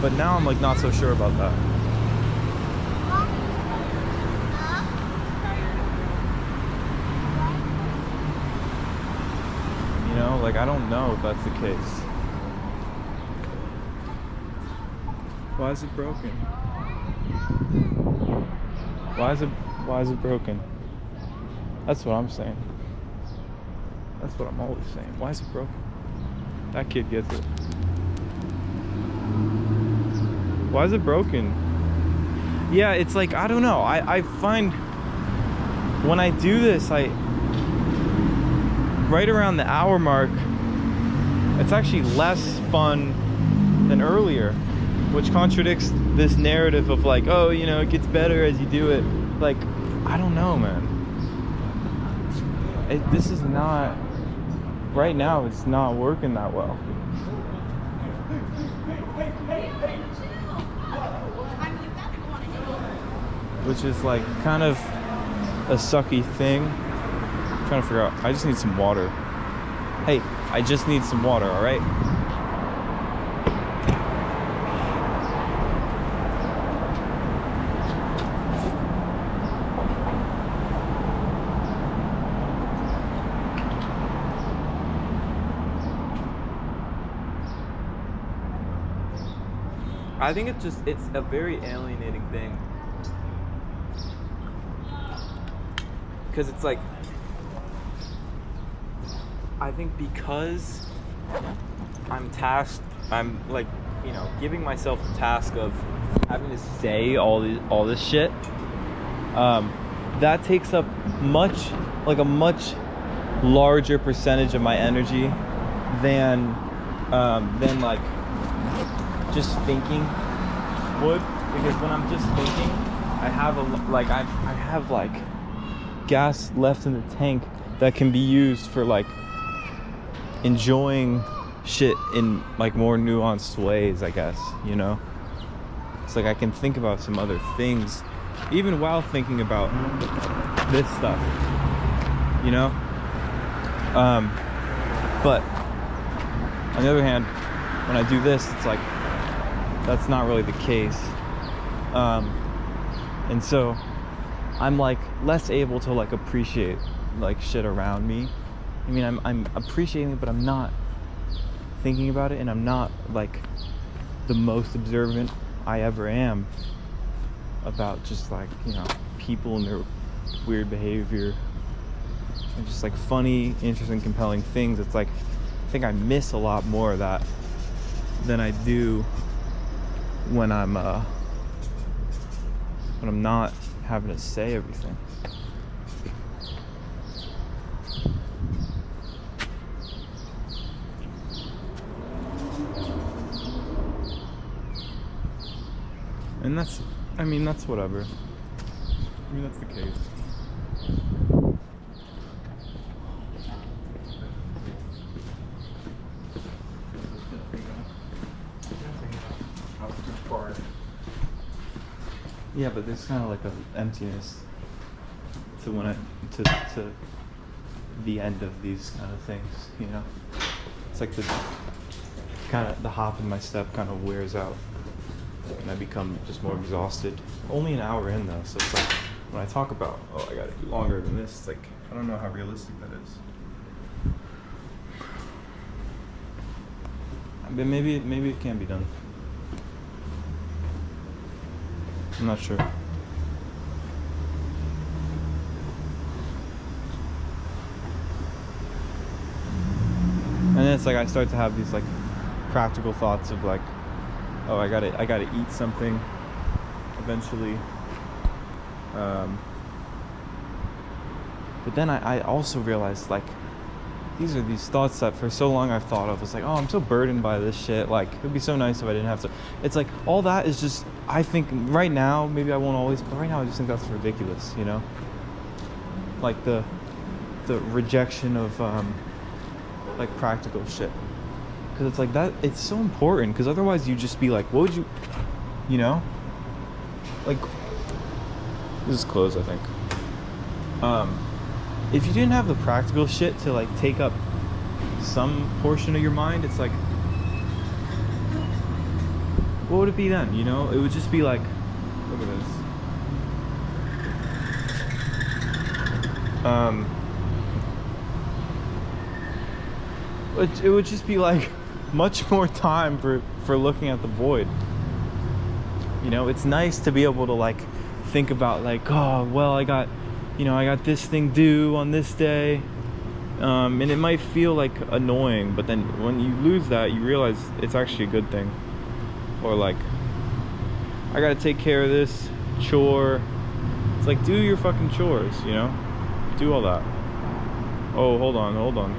But now I'm, like, not so sure about that. You know, like, I don't know if that's the case. Why is it broken? Why is it broken? That's what I'm saying. That's what I'm always saying. Why is it broken? That kid gets it. Why is it broken? Yeah, it's like, I don't know. I find when I do this, right around the hour mark, it's actually less fun than earlier, which contradicts this narrative of like, oh, you know, it gets better as you do it. Like, I don't know, man. This is not, right now, it's not working that well. Which is like kind of a sucky thing. I'm trying to figure out, I just need some water. Hey, I just need some water, all right? I think it's a very alienating thing. Because it's like, I think because I'm like, you know, giving myself the task of having to say all this shit, that takes up a much larger percentage of my energy than like just thinking would. Because when I'm just thinking, I have like gas left in the tank that can be used for like enjoying shit in like more nuanced ways, I guess, you know? It's like I can think about some other things even while thinking about this stuff, you know? But on the other hand, when I do this, it's like that's not really the case. And so I'm like less able to like appreciate like shit around me. I mean, I'm appreciating it, but I'm not thinking about it, and I'm not like the most observant I ever am about just like, you know, people and their weird behavior and just like funny, interesting, compelling things. It's like I think I miss a lot more of that than I do when I'm not having to say everything. And that's whatever. I mean, that's the case. Yeah, but there's kind of like an emptiness to to the end of these kind of things, you know? It's like the hop in my step kind of wears out, and I become just more exhausted. Only an hour in though, so it's like when I talk about, oh, I gotta do longer than this, it's like I don't know how realistic that is. But maybe it can be done. I'm not sure. And then it's like I start to have these like practical thoughts of like, oh, I gotta eat something eventually. But then I also realized like these are these thoughts that for so long I've thought of. It's like, oh, I'm so burdened by this shit. Like, it would be so nice if I didn't have to. It's like all that is just, I think right now, maybe I won't always, but right now I just think that's ridiculous, you know? Like the rejection of like practical shit. Because it's like that, it's so important. Because otherwise you just be like, what would you know? Like, this is close, I think. If you didn't have the practical shit to like take up some portion of your mind, it's like, what would it be then, you know? It would just be like, look at this. It would just be like much more time for looking at the void. You know, it's nice to be able to like think about like, oh, well, I got this thing due on this day, and it might feel like annoying, but then when you lose that, you realize it's actually a good thing. Or like, I gotta take care of this chore. It's like, do your fucking chores, you know? do all that. Oh, hold on, hold on.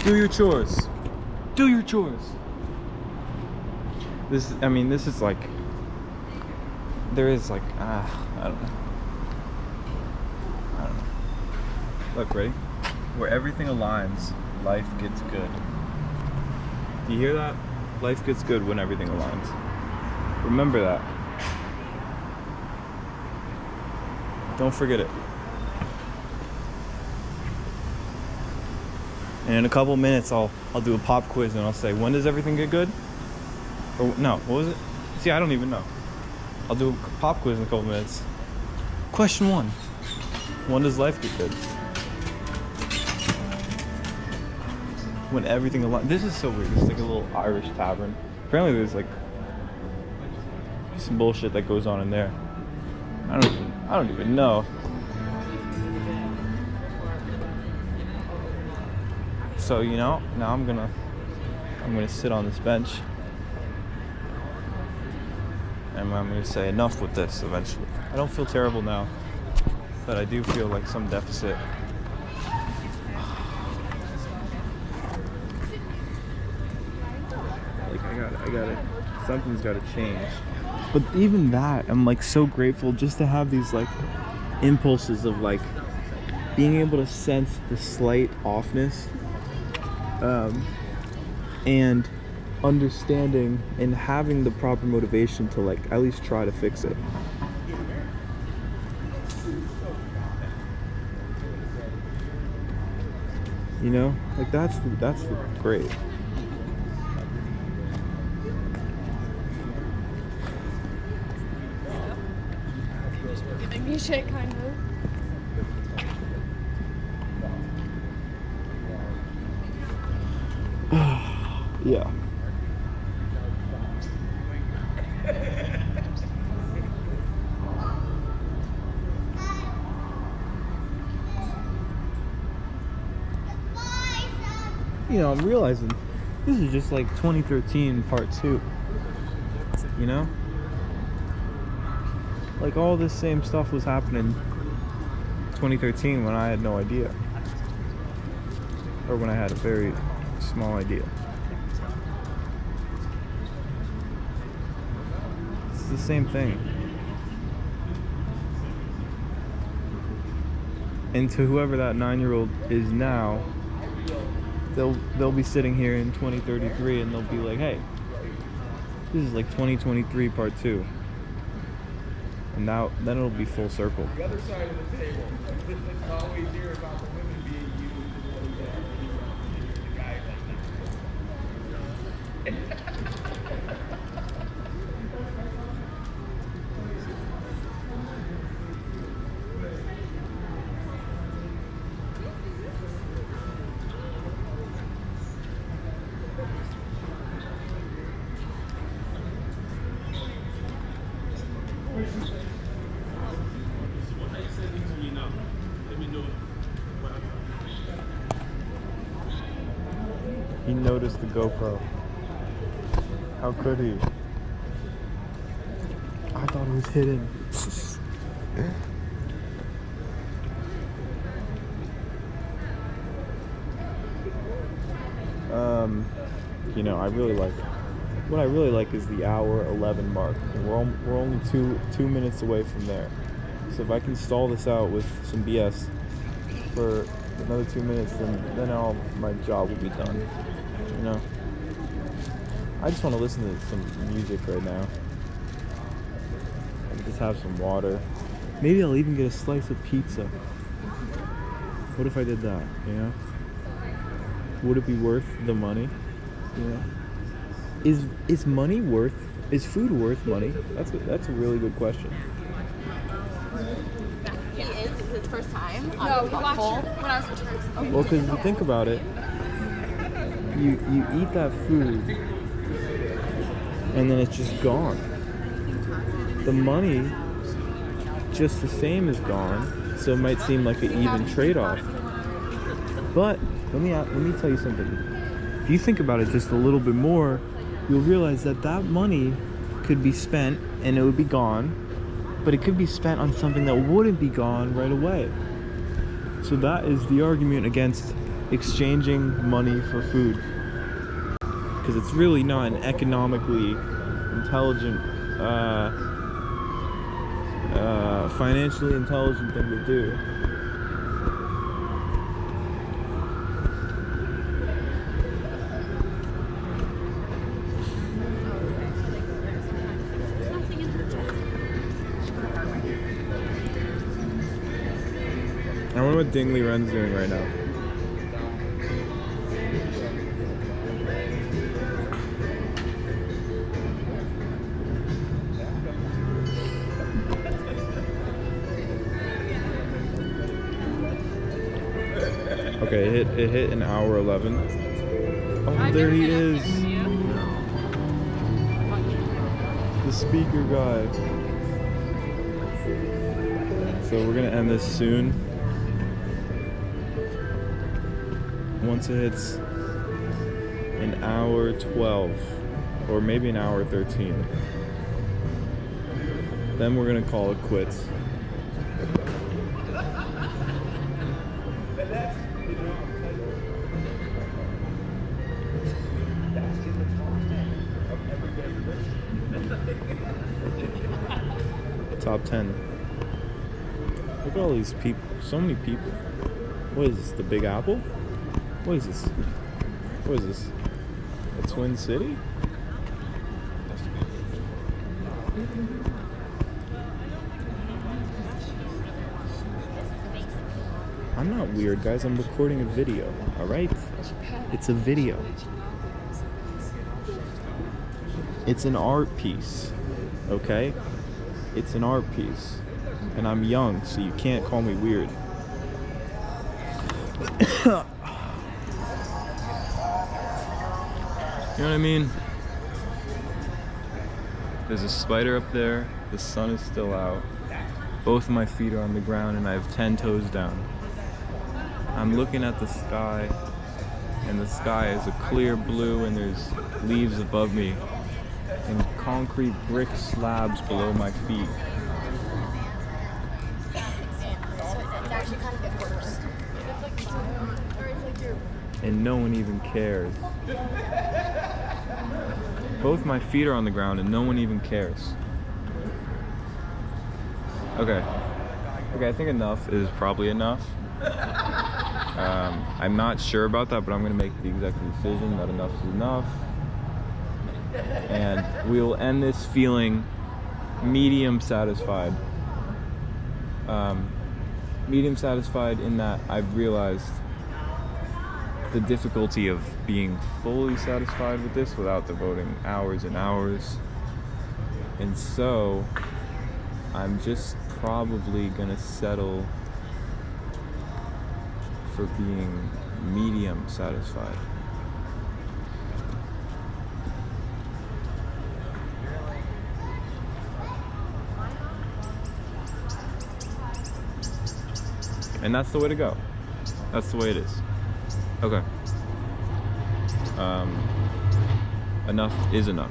Do your chores. Do your chores. This, I mean, this is like, there is like, I don't know. I don't know. Look, ready? Where everything aligns, life gets good. Do you hear that? Life gets good when everything aligns. Remember that. Don't forget it. And in a couple minutes, I'll do a pop quiz and I'll say, when does everything get good? Or no, what was it? See, I don't even know. I'll do a pop quiz in a couple minutes. Question 1. When does life get good? When everything aligns. This is so weird. It's like a little Irish tavern. Apparently there's like some bullshit that goes on in there. I don't even know. So, you know, now I'm gonna sit on this bench and I'm gonna say enough with this eventually. I don't feel terrible now, but I do feel like some deficit. Like I got it. Something's gotta change. But even that, I'm like so grateful just to have these like impulses of like being able to sense the slight offness. And understanding and having the proper motivation to like at least try to fix it. You know, like that's great. Giving me shit, kind of. Yeah. You know, I'm realizing this is just like 2013 part 2. You know? Like all this same stuff was happening 2013 when I had no idea. Or when I had a very small idea. It's the same thing. And to whoever that 9-year-old is now, they'll be sitting here in 2033 and they'll be like, hey, this is like 2023 part 2. And now then it'll be full circle. The other side of the table, I always hear about the women being used as the guy like that. He noticed the GoPro. How could he? I thought it was hidden. You know, what I really like is the hour 11 mark, and we're only two minutes away from there. So if I can stall this out with some BS for another 2 minutes, then all my job will be done. You know, I just want to listen to some music right now. I can just have some water. Maybe I'll even get a slice of pizza. What if I did that? You know, would it be worth the money? You know, is money worth? Is food worth money? That's a really good question. He is. It's his first time. No, we watched it when I was in church. Well, because if you think about it, you eat that food and then it's just gone. The money, just the same, is gone, so it might seem like an even trade-off. But let me tell you something. If you think about it just a little bit more, you'll realize that that money could be spent and it would be gone, but it could be spent on something that wouldn't be gone right away. So that is the argument against exchanging money for food, because it's really not an economically intelligent, financially intelligent thing to do. I wonder what Dingley Wren's doing right now. Okay, it hit an hour 11. Oh, there he is. The speaker guy. So we're gonna end this soon. Once it hits an hour 12, or maybe an hour 13, then we're gonna call it quits. Top 10. Look at all these people. So many people. What is this? The Big Apple? What is this? What is this? A Twin City? I'm not weird, guys. I'm recording a video, alright? It's a video. It's an art piece, okay? It's an art piece. And I'm young, so you can't call me weird. You know what I mean? There's a spider up there. The sun is still out. Both of my feet are on the ground and I have 10 toes down. I'm looking at the sky, and the sky is a clear blue, and there's leaves above me and concrete brick slabs below my feet. It's actually kind of get worse. And no one even cares. Both my feet are on the ground and no one even cares. Okay, I think enough is probably enough. I'm not sure about that, but I'm gonna make the executive decision that enough is enough. And we will end this feeling medium satisfied. Medium satisfied in that I've realized the difficulty of being fully satisfied with this without devoting hours and hours. And so I'm just probably gonna settle for being medium satisfied. And that's the way to go. That's the way it is. Okay. Enough is enough.